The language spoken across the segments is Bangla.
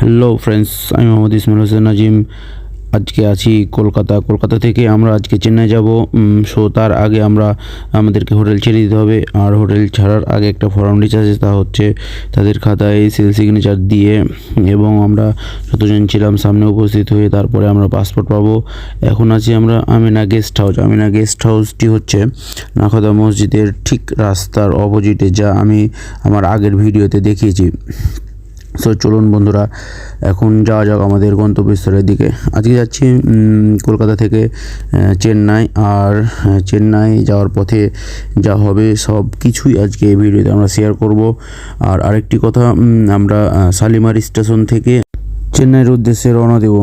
হ্যালো ফ্রেন্ডস, আমি মোহাম্মদ ইসমাইল হোসেন নাজিম। আজকে আছি কলকাতা থেকে আমরা আজকে চেন্নাই যাব। সো তার আগে আমাদেরকে হোটেল ছেড়ে দিতে হবে। আর হোটেল ছাড়ার আগে একটা ফর্মালিটিস আছে, তা হচ্ছে তাদের খাতায় সেল সিগনেচার দিয়ে এবং আমরা যতজন ছিলাম সামনে উপস্থিত হয়ে তারপরে আমরা পাসপোর্ট পাবো। এখন আছি আমরা আমিনা গেস্ট হাউসটি হচ্ছে নাখোদা মসজিদের ঠিক রাস্তার অপোজিটে, যা আমি আমার আগের ভিডিওতে দেখিয়েছি। সো চলুন বন্ধুরা, এখন যাওয়া যাক আমাদের গন্তব্যস্থলের দিকে। আজকে যাচ্ছি কলকাতা থেকে চেন্নাই। আর চেন্নাই যাওয়ার পথে যা হবে সব কিছুই আজকে এই ভিডিওতে আমরা শেয়ার করব। আর আরেকটি কথা, আমরা শালিমার স্টেশন থেকে চেন্নাইয়ের উদ্দেশ্যে রওনা দেব।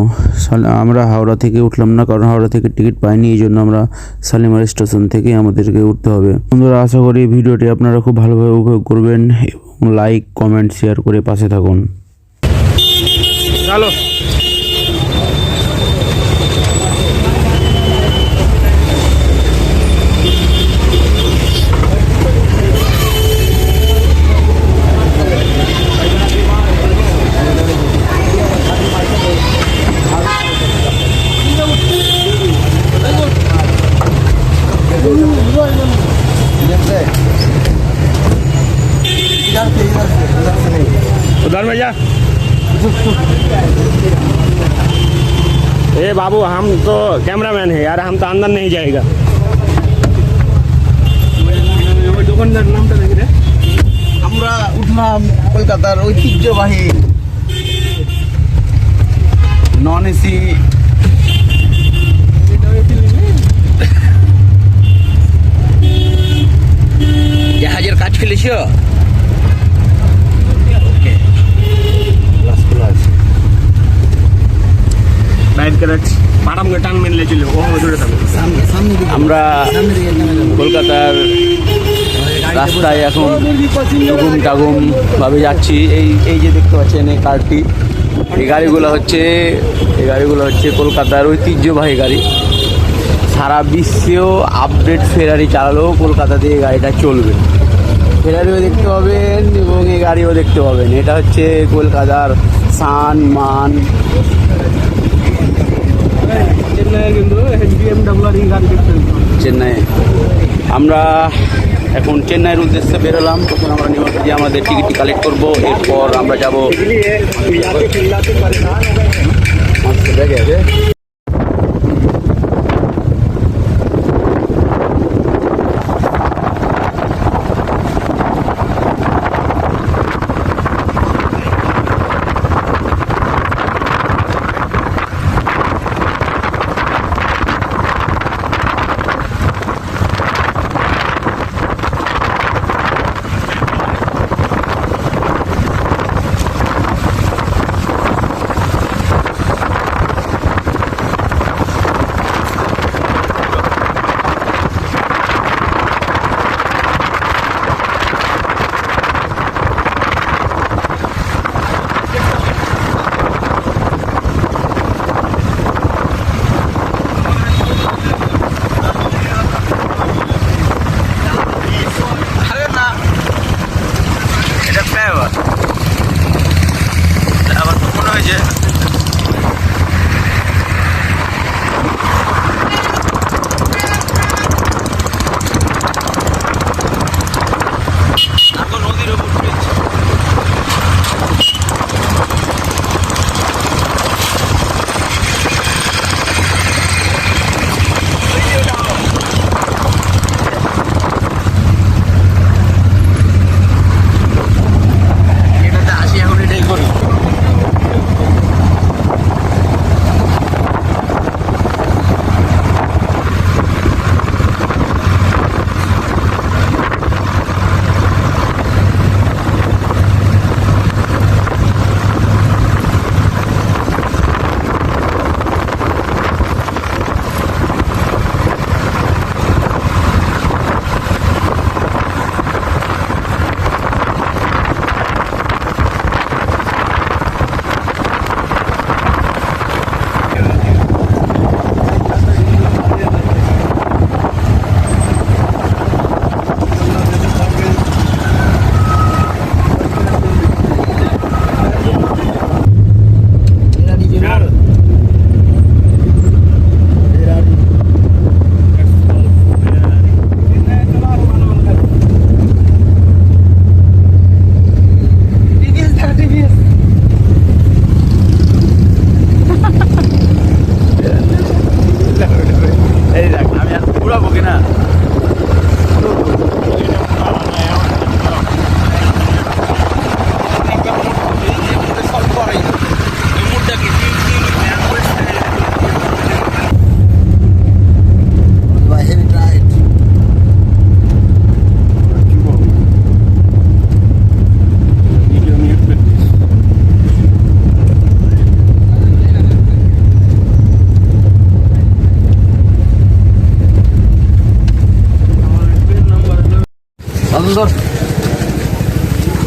আমরা হাওড়া থেকে উঠলাম না, কারণ হাওড়া থেকে টিকিট পাইনি, এই জন্য আমরা শালিমার স্টেশন থেকে আমাদেরকে উঠতে হবে। বন্ধুরা, আশা করি ভিডিওটি আপনারা খুব ভালোভাবে উপভোগ করবেন এবং লাইক কমেন্ট শেয়ার করে পাশে থাকুন। চলো। उधर में जा। ए बाबू, हम तो कैमरामैन है यार, हम तो अंदर नहीं जाएगा। দোকানদার নামটা দেখি রে। আমরা উঠলাম কলকাতার ঐতিহ্যবাহী নন এসি জাহাজের কাজ ফেলেছ। আমরা কলকাতার রাস্তায় এখন টাগুম ভাবে যাচ্ছি। এই যে দেখতে পাচ্ছেন এই কারটি, এই গাড়িগুলো হচ্ছে কলকাতার ঐতিহ্যবাহী গাড়ি। সারা বিশ্বেও আপডেট ফেরারি চালালেও কলকাতাতে এই গাড়িটা চলবে। ফেরারিও দেখতে পাবেন এবং এই গাড়িও দেখতে পাবেন। এটা হচ্ছে কলকাতার মান। চেন্নাই আমরা এখন চেন্নাইয়ের উদ্দেশ্যে বেরোলাম। তখন আমরা নিউ আমাদের টিকিটটি কালেক্ট করবো, এরপর আমরা যাবো।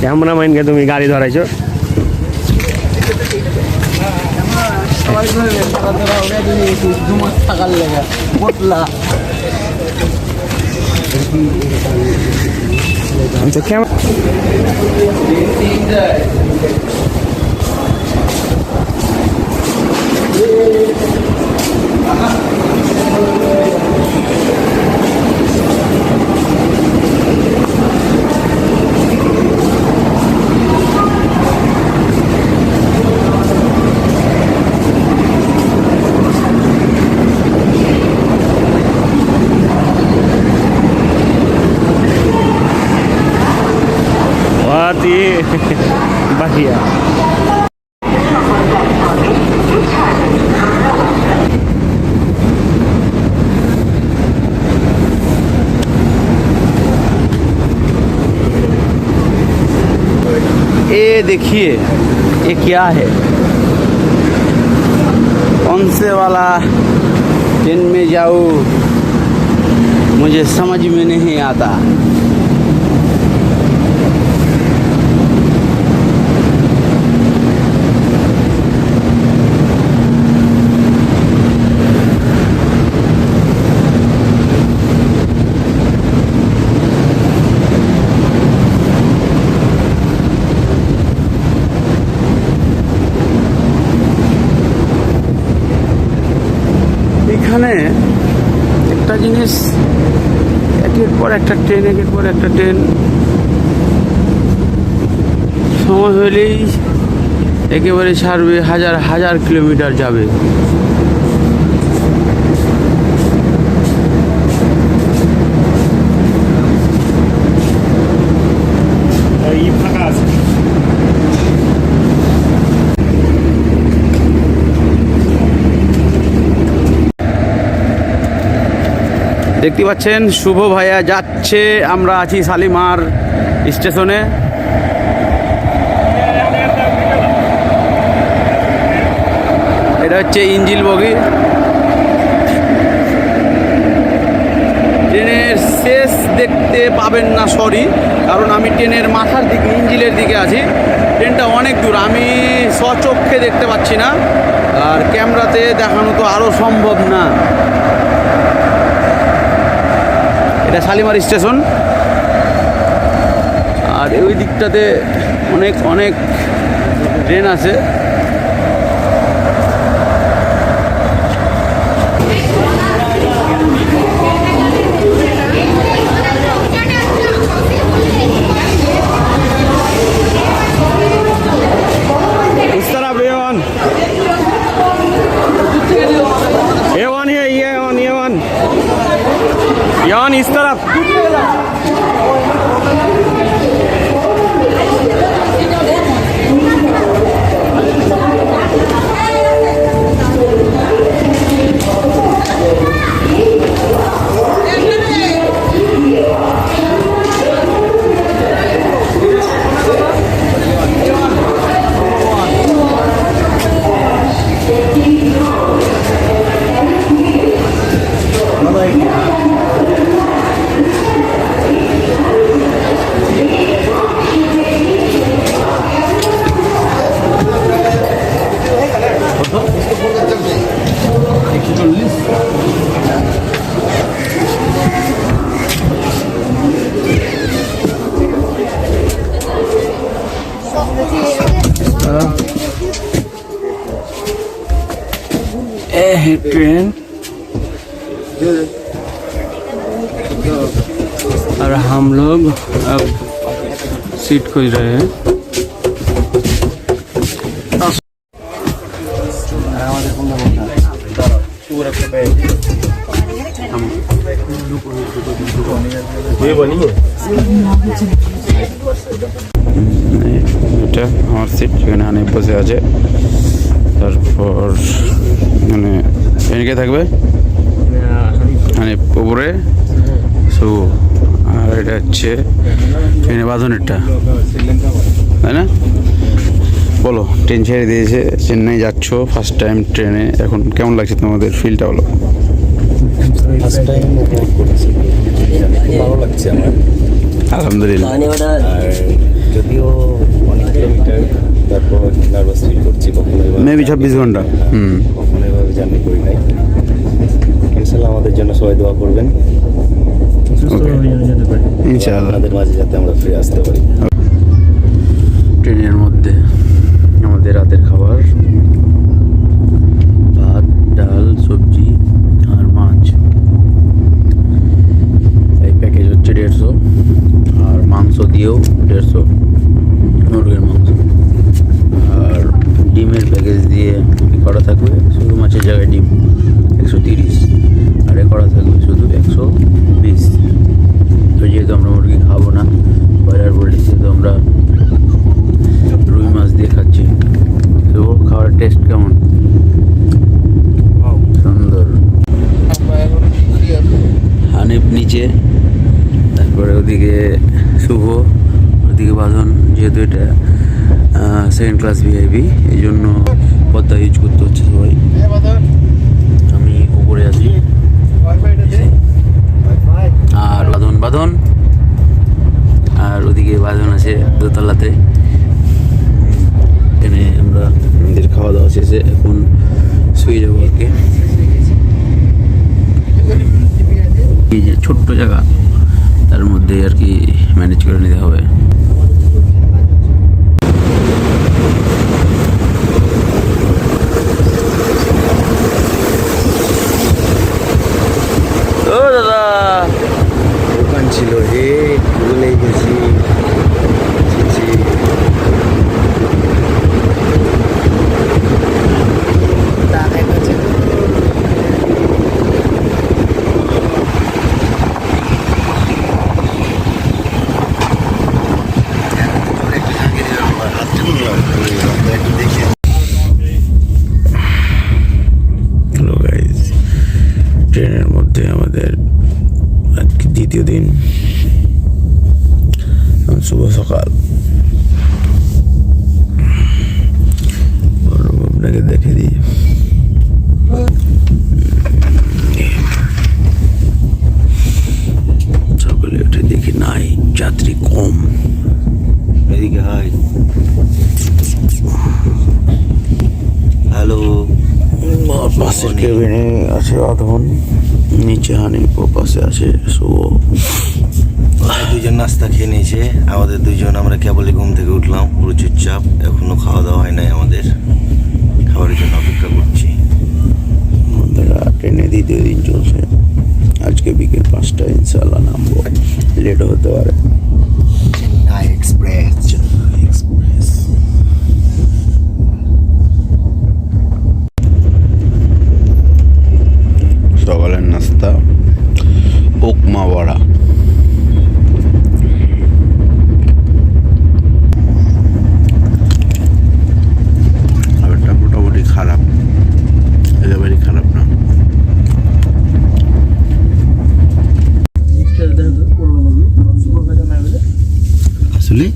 ক্যামেরাম্যানকে তুমি গাড়ি ধরাইছো। থাকার লেগে পটলা তো কেমন बहुत ही बढ़िया। ये देखिए ये क्या है, कौन से वाला ट्रेन में जाऊँ मुझे समझ में नहीं आता। এখানে একটা জিনিস, একের পর একটা ট্রেন, একের পর একটা ট্রেন, সময় হলেই একেবারে ছাড়বে, হাজার হাজার কিলোমিটার যাবে। এই ফাঁকা আছে। দেখতে পাচ্ছেন শুভ ভাইয়া যাচ্ছে, আমরা আছি শালিমার স্টেশনে। এটা হচ্ছে ইঞ্জিল বগি। ট্রেনের শেষ দেখতে পাবেন না, সরি, কারণ আমি ট্রেনের মাথার দিকে, ইঞ্জিলের দিকে আছি। ট্রেনটা অনেক দূর, আমি স্বচক্ষে দেখতে পাচ্ছি না, আর ক্যামেরাতে দেখানো তো আরও সম্ভব না। এটা শালিমার স্টেশন, আর ওই দিকটাতে অনেক অনেক ট্রেন আছে। इस तरफ A1 है, A1 इस तरफ। ट्रेन और हम लोग अब सीट खोज रहे हैं। এটা আমার সিট, সেখানে হানিফ বসে আছে। তারপর মানে এদিকে থাকবে হানিফ উপরে, সো আর এটা হচ্ছে ট্রেনে বাঁধনেরটা, তাই না? বলো, ট্রেন ছেড়ে দিয়েছে, চেন্নাই যাচ্ছ ফার্স্ট টাইম ট্রেনে, এখন কেমন লাগছে তোমাদের ফিলটা? বলো। ফার্স্ট টাইম উপভোগ করেছি, ভালো লাগছে আমার। আলহামদুলিল্লাহ। আর যদিও অনেক কিলোমিটার, তারপর নার্ভাস ফিল করছি। কখনো মেবি 26 ঘন্টা। কখনো এভাবে জার্নি করি নাই। ইনশাল্লাহ আমাদের জন্য সবাই দোয়া করবেন, ইনশাআল্লাহ আপনাদের মাঝে যাতে আমরা ফিরে আসতে পারি। ট্রেনের মধ্যে আমাদের রাতের খাবার, ভাত, ডাল, সবজি আর মাছ। এই প্যাকেজ হচ্ছে 150, আর মাংস দিয়েও 150, মুরগির মাংস। আর ডিমের প্যাকেজ দিয়ে করা থাকবে শুধু মাছের জায়গায় ডিম 130, আর এ করা থাকবে শুধু 120। তো যেহেতু আমরা মুরগি খাবো না, ব্রয়লার পোলট্রি, যেহেতু আমরা রুই মাছ দিয়ে খাচ্ছি, তো খাওয়ার টেস্ট কেমন? সুন্দর। হানিফ নিচে, তারপরে ওদিকে শুভ, ওদিকে বাঁধন। যেহেতু এটা সেকেন্ড ক্লাস ভিআইপি, এই জন্য পদ্মা ইউজ করতে হচ্ছে সবাই। আমি উপরে আছি, আর বাঁধন আর ওদিকে বাঁধন আছে দোতলাতে। এখানে আমরা আমাদের খাওয়া দাওয়া শেষে এখন শুয়ে যাবো আর কি। এই যে ছোট্ট জায়গা, তার মধ্যে আর কি ম্যানেজ করে নিতে হবে। ও দাদা, দোকান ছিল হে, ভুলেই গেছি। হ্যালো গাইজ, ট্রেনের মধ্যে আমাদের আজকে দ্বিতীয় দিন, শুভ সকাল। আপনাকে দেখে দিই, সকালে উঠে দেখি নাই, যাত্রী কম। এদিকে হাই, হ্যালো। পাশের কেবিনে আছে বাঁধন, নিচে হানিফ, পাশে আছে শুভ। দুজন নাস্তা খেয়ে নিয়েছে, আমাদের দুজন আমরা কেবলই ঘুম থেকে উঠলাম, পুরো চুপচাপ। এখনো খাওয়া দাওয়া হয় নাই আমাদের, খাবারের জন্য অপেক্ষা করছি। বন্ধুরা, ট্রেনে দ্বিতীয় দিন চলছে। আজকে বিকেল 5টায় ইনশাল্লাহ নামবো, লেটও হতে পারে। Chennai express, Chennai express. সকালের নাস্তা উপমা বড়া। খাবারটা মোটামুটি খারাপ, একেবারেই খারাপ না। আসলে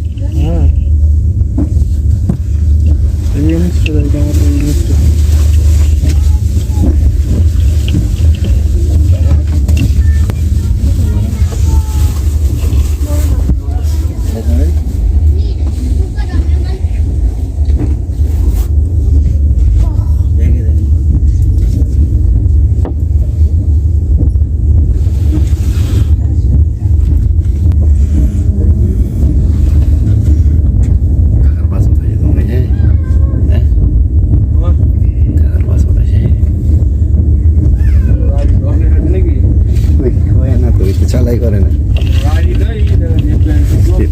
চালাই করে না।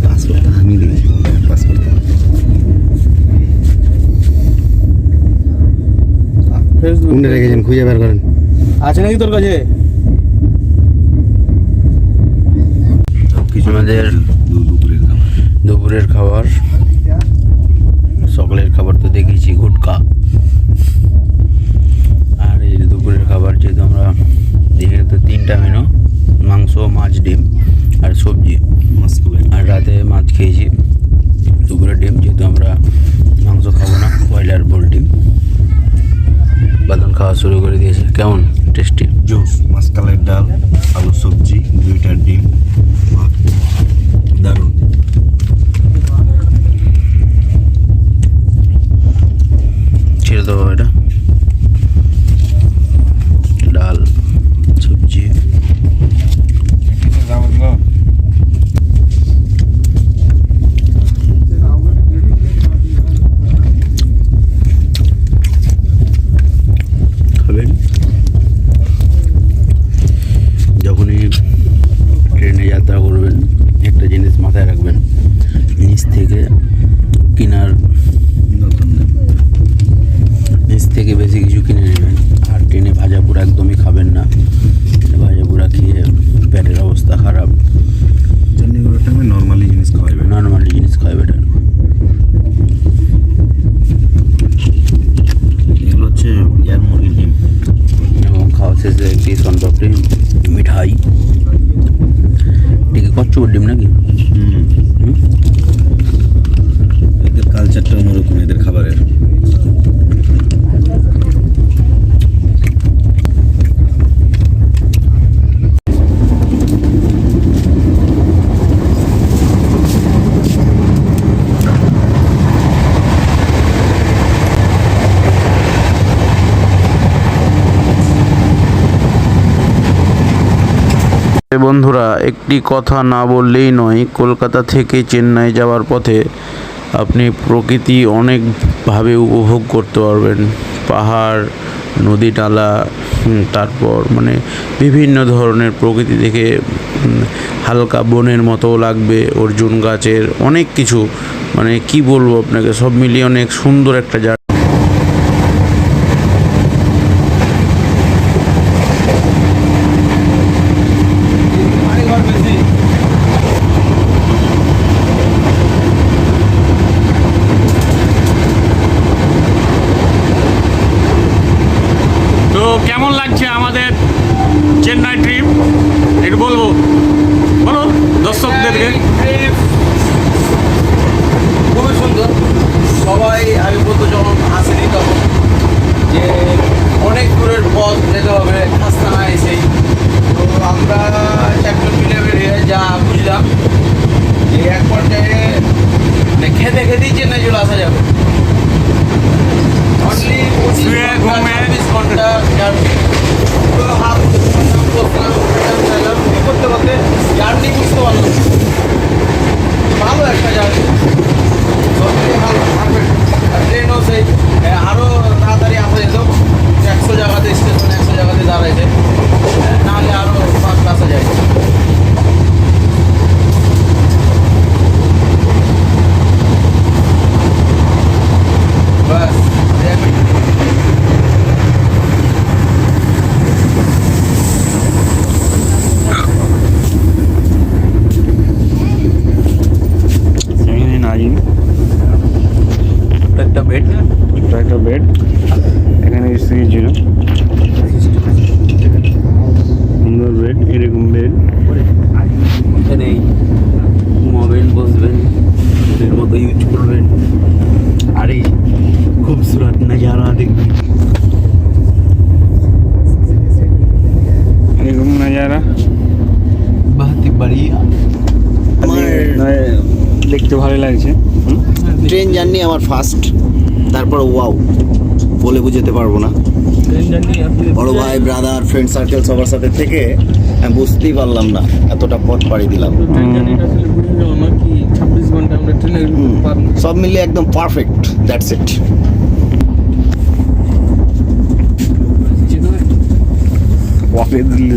পাসপোর্ট আমি দিয়েছি, পাসপোর্ট কোনটা রেখেছেন খুঁজে বের করেন। আছে নাকি তোর কাছে? আমাদের দুপুরের খাবার, সকালের খাবার তো দেখেছি গুটকা, আর এই দুপুরের খাবার যেহেতু আমরা দেখে তো 3টা মেনু, মাংস, মাছ, ডিম আর সবজি। আর রাতে মাছ খেয়েছি, দুপুরে ডিম, যেহেতু আমরা মাংস খাবো না, ব্রয়লার পোলট্রি। বাদন খাওয়া শুরু করে দিয়েছে। কেমন টেস্টি? জুস, মাসকালের ডাল, আলু সবজি, 2টা ডিম, দারুণ। ছেড়ে দেবো এটা, ডাল সবজি। খাবেন? যখনই ট্রেনে যাত্রা করবেন একটা জিনিস মাথায় রাখবেন, নিচ থেকে কেনার নিচ থেকে বেশি কিছু কিনে নেবেন। আর ট্রেনে ভাজা পোড়া একদমই খাবেন না, ভাজা পোড়া খেয়ে পেটের অবস্থা খারাপ। জার্নি করার টাইমে নর্মালি জিনিস খাওয়াবে, নর্মালি জিনিস খাওয়া বেটার। এগুলো হচ্ছে ইয়ার মুরগির ডিম। এবং খাওয়া শেষে একটি সনপাপড়ি, মিঠাই। এটি কি কচ্ছপের ডিম নাকি? এদের কালচারটা অন্যরকম, এদের খাবারের। বন্ধুরা, একটি কথা না বললেই নয়, কলকাতা থেকে চেন্নাই যাওয়ার পথে আপনি প্রকৃতি অনেকভাবে উপভোগ করতে পারবেন। পাহাড়, নদী নালা, তারপর মানে বিভিন্ন ধরনের প্রকৃতি থেকে হালকা বনের মতো লাগবে, অর্জুন গাছের অনেক কিছু, মানে কি বলবো আপনাকে, সব মিলিয়ে অনেক সুন্দর একটা জায়গা। তো কেমন লাগছে আমাদের চেন্নাই ট্রিপ একটু বলো দর্শকদেরকে। খুবই সুন্দর। সবাই আগে বলতো যখন আসেনি তখন যে অনেক দূরের পথ যেতে হবে খাস্তানা এসেই। তো আমরা একজন মিলে বেরিয়ে যা বুঝলাম যে এক পর্যায়ে খেতে খেতেই চেন্নাই চলে আসা যাবে। অনলি 25 ঘন্টা করতে করতে জার্নি বুঝতে পারলাম। ভালো একটা জার্নি, ভালো পারফেক্ট। ট্রেনও সেই আরও তাড়াতাড়ি আসা যেত, 100 জায়গাতে স্টেশন 100 জায়গাতে দাঁড়াইছে, নাহলে আরও ফাস্ট আসা যায়। বাস নাজিম একটা বেড, একটা বেড এখানে শুয়েছিল, সুন্দর বেড, এরকম বেড। এখানেই ঘুমাবেন, বসবেন, এর মতো ইউজ করবেন, আর এই খুবসুরত নজারা দেখবেন। এরকম নজারা বহুত বাড়িয়া। দেখতে ভালো লাগছে। ট্রেন জার্নি আমার ফার্স্ট, তারপর ওয়াও বলে বুঝাতে পারবো না। বড় ভাই, ব্রাদার, ফ্রেন্ড সার্কেল সবার সাথে থেকে আমি বুঝতেই পারলাম না এতটা পথ পাড়ি দিলাম। সব মিলিয়ে একদম পারফেক্ট, দ্যাটস ইট।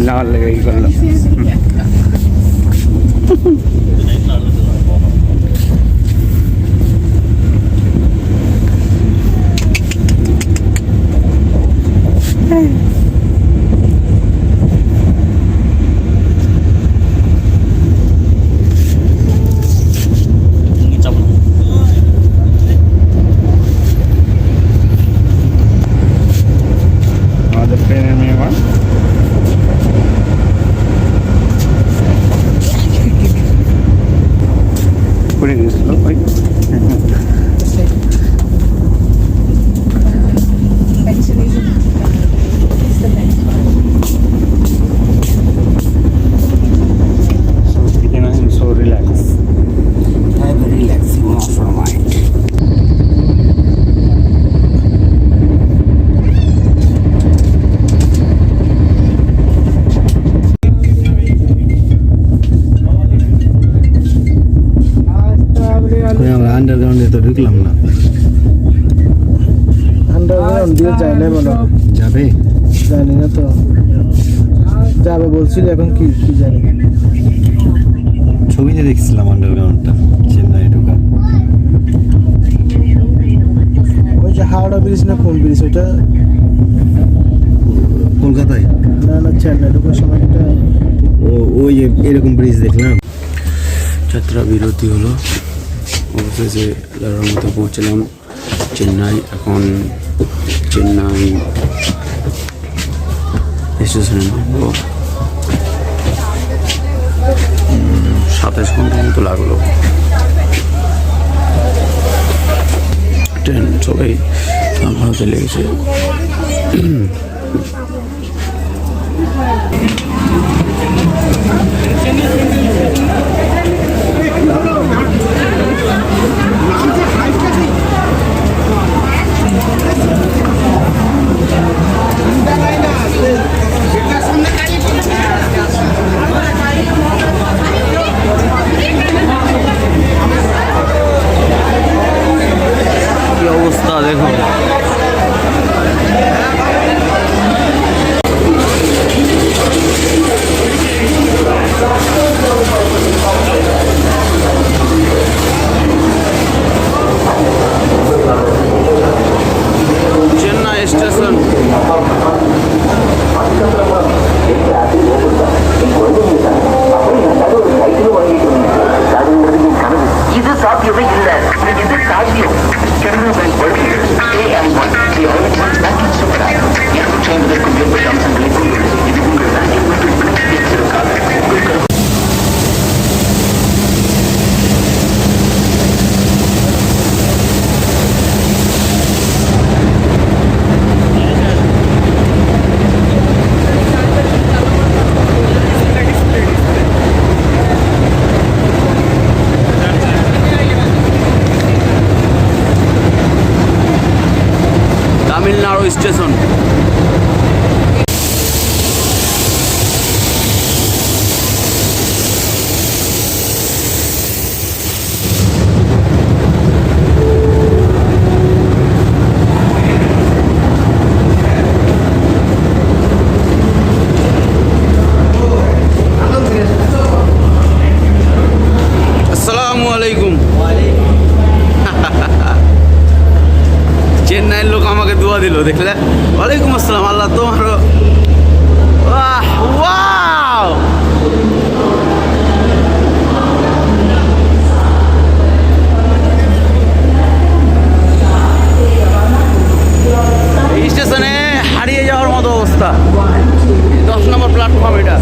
লাল লেগে করলাম। আমাদের ট্রেনের মেহমান করে গেছিল ভাই। দিয়ে যায় না মনে হয়। যাবে? জানি না তো, যাবে বলছিল, এখন কি কি জানি। ছবিতে দেখছিলাম আন্ডারগ্রাউন্ডটা চেন্নাই ঢোকা। ওই যে হাওড়া ব্রিজ না কোন ব্রিজ ওটা? কলকাতায়? না না, চেন্নাই ঢোকার সময়টা। ও ওই যে এরকম ব্রিজ দেখলাম। যাত্রা বিরতি হলো, অবশেষে লারার মতো পৌঁছলাম চেন্নাই। এখন চেন্নাই স্টেশনে নামবো। 27 ঘন্টার মতো লাগলো। ট্রেন সবাই ভারতে লেগেছে। কি অবস্থা দেখো। চেন্নাই স্টেশন। இது சாத்தியமே இல்லை. இது சாத்தியம். சென்னை பேங்க் வழியில் AM1 பேங்கிங் சூப்பரா 250க்கும் மேற்பட்ட அம்சங்களை கொண்டுள்ளது. இது உங்கள் பேங்கிங் மற்றும் பிணைப்பிற்காக তামিলনাড়ু স্টেশন। আসসালামু আলাইকুম। চেন্নাইয়ের লোক আমাকে দোয়া দিল, দেখলে? ওয়ালাইকুম আসসালাম। আল্লাহ তোমারও। ওয়াও, এই স্টেশনে হারিয়ে যাওয়ার মতো অবস্থা। 10 নম্বর প্ল্যাটফর্ম এটা।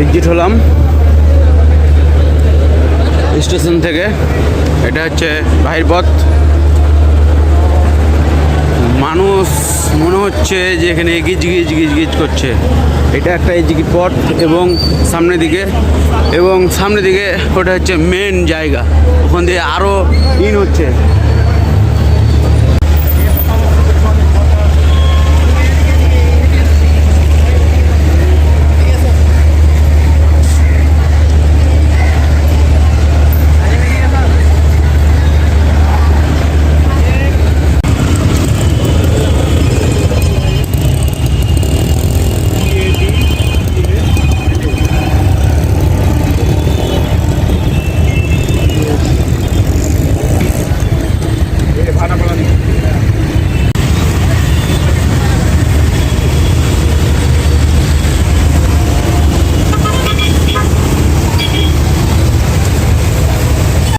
এক্সিট হলাম স্টেশন থেকে। এটা হচ্ছে বাহির পথ। মানুষ মনে হচ্ছে যে এখানে গিজ গিজ গিজ গিজ করছে। এটা একটা এক্সিট পথ এবং সামনের দিকে ওটা হচ্ছে মেন জায়গা। ওখান দিয়ে আরও হচ্ছে।